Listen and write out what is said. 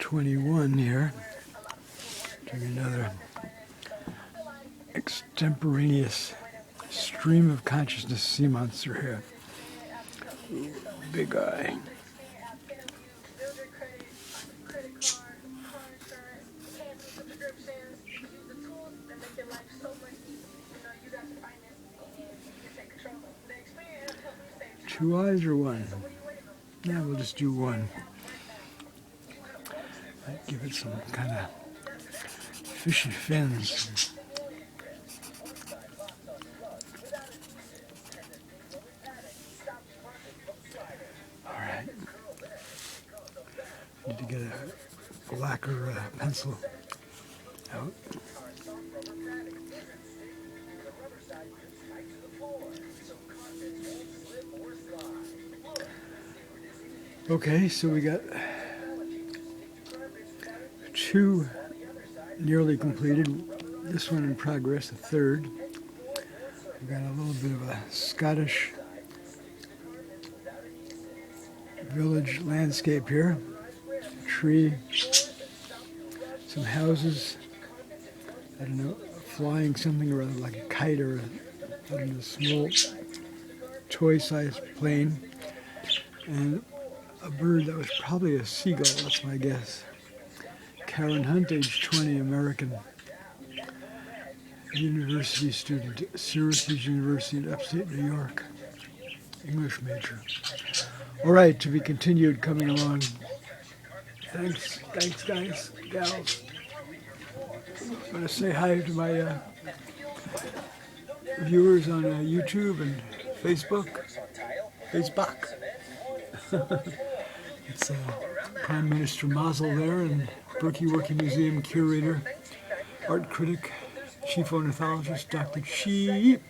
pt21 here, doing another extemporaneous stream of consciousness sea monster here. Ooh, big eye. Two eyes or one? Yeah, we'll just do one. Might give it some kind of fishy fins. All right. Need to get a lacquer pencil out. Okay, so we got two nearly completed, this one in progress, a third. We've got a little bit of a Scottish village landscape here. A tree, some houses, I don't know, flying something or other like a kite or a small toy-sized plane, and a bird that was probably a seagull, that's my guess. Karen Hunt, age 20, American university student, Syracuse University in upstate New York, English major. All right, to be continued, coming along. Thanks guys, gals. I'm going to say hi to my viewers on YouTube and Facebook. It's Prime Minister Mazel there, and Berkey Working Museum curator, art critic, chief ornithologist, Dr. Cheap.